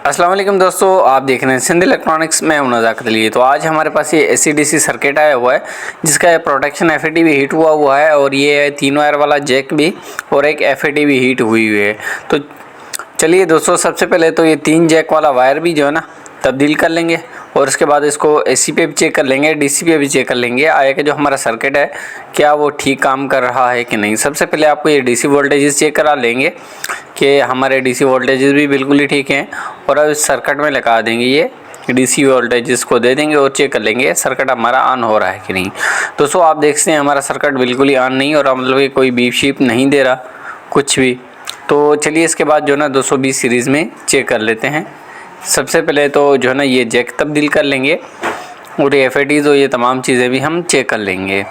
अस्सलाम वालेकुम दोस्तों, आप देख रहे हैं सिंध इलेक्ट्रॉनिक्स में हूं नज़ाकत लिए। तो आज हमारे पास ये AC/DC सर्किट आया हुआ है जिसका प्रोटेक्शन FAT भी हीट हुआ है और ये 3 वायर वाला जैक भी और एक FAT भी हीट हुई है। तो चलिए दोस्तों, सबसे पहले तो ये 3 जैक वाला वायर भी जो है ना तब्दील कर लेंगे और उसके बाद इसको AC पे भी चेक कर लेंगे, DC पे भी चेक कर लेंगे आगे का जो हमारा सर्किट है क्या वो ठीक काम कर रहा है कि नहीं। सबसे पहले आपको ये DC वोल्टेजेस चेक करा लेंगे कि हमारे DC वोल्टेजेस भी बिल्कुल ही ठीक हैं और अब इस सर्किट में लगा देंगे ये DC वोल्टेजेस को दे देंगे और चेक कर लेंगे सर्किट हमारा ऑन हो रहा है कि नहीं। दोस्तों आप देखते हैं हमारा सर्किट बिल्कुल ही ऑन नहीं हो रहा, मतलब कोई बीप शीप नहीं दे रहा कुछ भी। तो चलिए इसके बाद जो है ना 220 सीरीज़ में चेक कर लेते हैं। सबसे पहले तो जो है ना ये जैक तब्दील कर लेंगे और ये FATs और ये तमाम चीज़ें भी हम चेक कर लेंगे।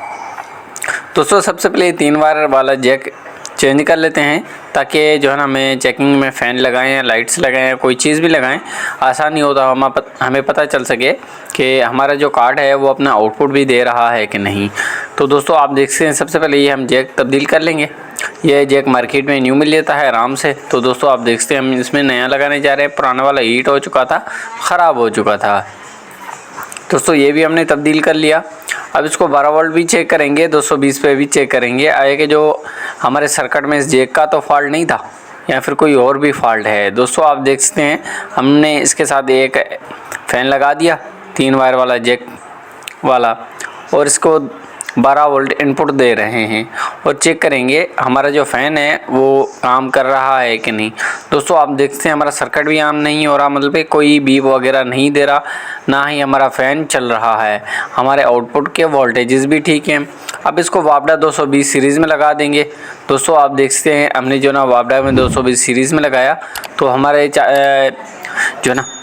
दोस्तों सबसे पहले 3 वायर वाला जैक चेंज कर लेते हैं ताकि जो है ना हमें चेकिंग में फ़ैन लगाएं या लाइट्स लगाएं या कोई चीज़ भी लगाएं आसानी होता हमें पता चल सके कि हमारा जो कार्ड है वो अपना आउटपुट भी दे रहा है कि नहीं। तो दोस्तों आप देख सकते हैं सबसे पहले ये हम जैक तब्दील कर लेंगे। ये जैक मार्केट में न्यू मिल जाता है आराम से। तो दोस्तों आप देख सकते हैं हम इसमें नया लगाने जा रहे हैं, पुराना वाला हीट हो चुका था, ख़राब हो चुका था। दोस्तों ये भी हमने तब्दील कर लिया। अब इसको 12 वोल्ट भी चेक करेंगे, 220 पे भी चेक करेंगे आगे के जो हमारे सर्किट में इस जैक का तो फॉल्ट नहीं था या फिर कोई और भी फॉल्ट है। दोस्तों आप देख सकते हैं हमने इसके साथ एक फ़ैन लगा दिया 3 वायर वाला जैक वाला और इसको 12 वोल्ट इनपुट दे रहे हैं और चेक करेंगे हमारा जो फ़ैन है वो काम कर रहा है कि नहीं। दोस्तों आप देखते हैं हमारा सर्किट भी ऑन नहीं हो रहा, मतलब कोई बीप वगैरह नहीं दे रहा, ना ही हमारा फ़ैन चल रहा है। हमारे आउटपुट के वोल्टेजेस भी ठीक हैं। अब इसको वापडा 220 सीरीज़ में लगा देंगे। दोस्तों आप देखते हैं हमने जो ना वापडा में 220 सीरीज़ में लगाया तो हमारे जो ना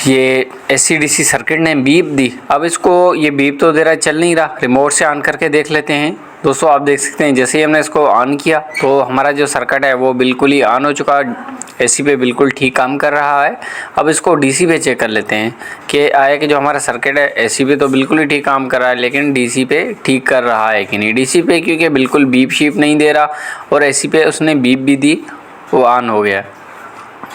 ये AC/DC सर्किट ने बीप दी। अब इसको ये बीप तो दे रहा है, चल नहीं रहा, रिमोट से ऑन करके देख लेते हैं। दोस्तों आप देख सकते हैं जैसे ही हमने इसको ऑन किया तो हमारा जो सर्किट है वो बिल्कुल ही ऑन हो चुका, AC पे बिल्कुल ठीक काम कर रहा है। अब इसको DC पे चेक कर लेते हैं कि आया कि जो हमारा सर्किट है AC पे तो बिल्कुल ही ठीक काम कर रहा है लेकिन DC पे ठीक कर रहा है कि नहीं। DC पे क्योंकि बिल्कुल बीप शीप नहीं दे रहा और AC पे उसने बीप भी दी, वो ऑन हो गया।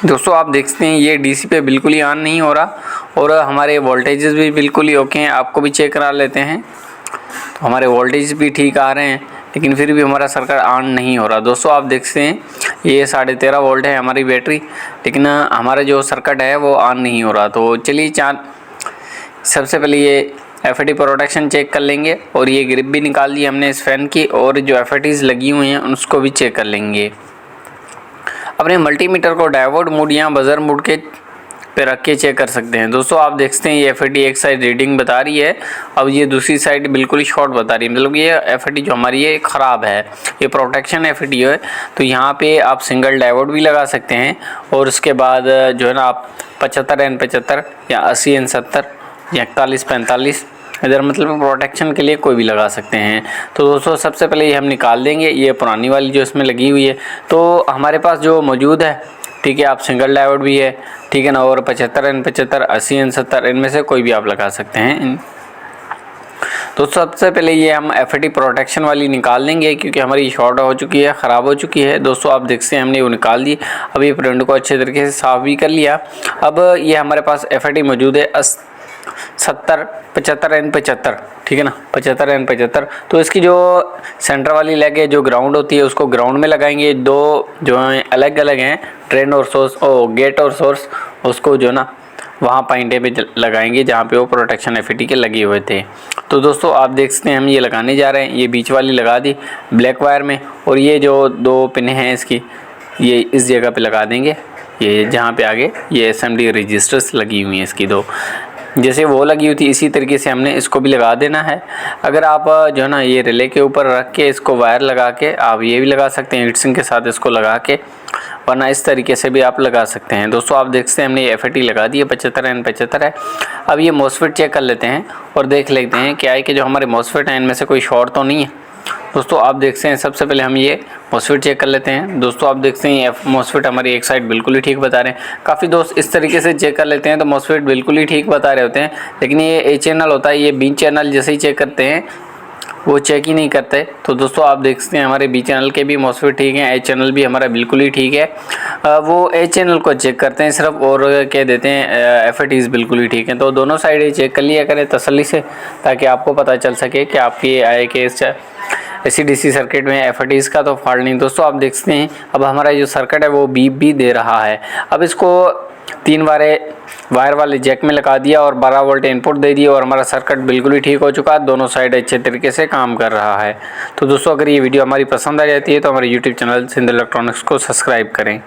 दोस्तों आप देखते हैं ये DC पे बिल्कुल ही ऑन नहीं हो रहा और हमारे वोल्टेजेस भी बिल्कुल ही ओके हैं। आपको भी चेक करा लेते हैं तो हमारे वोल्टेज भी ठीक आ रहे हैं लेकिन फिर भी हमारा सर्किट ऑन नहीं हो रहा। दोस्तों आप देखते हैं ये 13.5 वोल्ट है हमारी बैटरी, लेकिन हमारा जो सर्किट है वो ऑन नहीं हो रहा। तो चलिए सबसे पहले ये FAT प्रोटेक्शन चेक कर लेंगे और ये ग्रिप भी निकाल दी हमने इस फ़ैन की और जो FATs लगी हुई हैं उसको भी चेक कर लेंगे। अपने मल्टीमीटर को डायोड मोड या बजर मोड के पे रख के चेक कर सकते हैं। दोस्तों आप देखते हैं ये FAT एक साइड रीडिंग बता रही है, अब ये दूसरी साइड बिल्कुल ही शॉर्ट बता रही है, मतलब ये FAT जो हमारी है ख़राब है, ये प्रोटेक्शन FAT है। तो यहाँ पे आप सिंगल डायोड भी लगा सकते हैं और उसके बाद जो है ना आप 75N75 या 80N70 या 4145 इधर मतलब प्रोटेक्शन के लिए कोई भी लगा सकते हैं। तो दोस्तों सबसे पहले ये हम निकाल देंगे ये पुरानी वाली जो इसमें लगी हुई है। तो हमारे पास जो मौजूद है ठीक है, आप सिंगल डायोड भी है ठीक है ना, और 75N75 80N70 इनमें से कोई भी आप लगा सकते हैं। तो सबसे पहले ये हम FAT प्रोटेक्शन वाली निकाल देंगे क्योंकि हमारी शॉर्ट हो चुकी है, ख़राब हो चुकी है। दोस्तों आप देखते हैं हमने वो निकाल दी। अब ये प्रिंट को अच्छे तरीके से साफ़ भी कर लिया। अब ये हमारे पास FAT मौजूद है 75N75 ठीक है ना, 75N75। तो इसकी जो सेंटर वाली लेग है जो ग्राउंड होती है उसको ग्राउंड में लगाएंगे। दो जो हैं अलग अलग हैं, ड्रेन और सोर्स गेट और सोर्स, उसको जो ना वहाँ पॉइंटे पे लगाएंगे जहाँ पे वो प्रोटेक्शन FAT के लगे हुए थे। तो दोस्तों आप देख सकते हैं हम ये लगाने जा रहे हैं। ये बीच वाली लगा दी ब्लैक वायर में और ये जो 2 पिनें हैं इसकी ये इस जगह पे लगा देंगे, ये जहाँ पे आगे ये SMD रजिस्टर्स लगी हुई हैं इसकी 2, जैसे वो लगी हुई थी इसी तरीके से हमने इसको भी लगा देना है। अगर आप जो है ना ये रिले के ऊपर रख के इसको वायर लगा के आप ये भी लगा सकते हैं हीटसिंक के साथ इसको लगा के, वरना इस तरीके से भी आप लगा सकते हैं। दोस्तों आप देखते हैं हमने ये FAT लगा दी है 75N75 है। अब ये MOSFET चेक कर लेते हैं और देख लेते हैं क्या है कि जो हमारे MOSFET हैं इनमें से कोई शॉर्ट तो नहीं है। दोस्तों आप देखते हैं सबसे पहले हम ये MOSFET चेक कर लेते हैं। दोस्तों आप देखते हैं ये MOSFET हमारी एक साइड बिल्कुल ही ठीक बता रहे हैं। काफ़ी दोस्त इस तरीके से चेक कर लेते हैं तो MOSFET बिल्कुल ही ठीक बता रहे होते हैं, लेकिन ये A चैनल होता है, ये B चैनल जैसे ही चेक करते हैं वो चेक ही नहीं करते। तो दोस्तों आप देख सकते हैं हमारे बी चैनल के भी मॉस्फेट ठीक हैं, ए चैनल भी हमारा बिल्कुल ही ठीक है। वो ए चैनल को चेक करते हैं सिर्फ और कह देते हैं एफएटीज बिल्कुल ही ठीक हैं। तो दोनों साइड चेक कर लिया करें तसल्ली से, ताकि आपको पता चल सके कि आपकी आए के एसी-डीसी सर्किट में एफएटीज का तो फॉल्ट नहीं। दोस्तों आप देख सकते हैं अब हमारा जो सर्किट है वो बीप भी दे रहा है। अब इसको 3 बार वायर वाले जैक में लगा दिया और 12 वोल्ट इनपुट दे दिया और हमारा सर्किट बिल्कुल ही ठीक हो चुका है। दोनों साइड अच्छे तरीके से काम कर रहा है। तो दोस्तों अगर ये वीडियो हमारी पसंद आ जाती है तो हमारे यूट्यूब चैनल सिंध इलेक्ट्रॉनिक्स को सब्सक्राइब करें।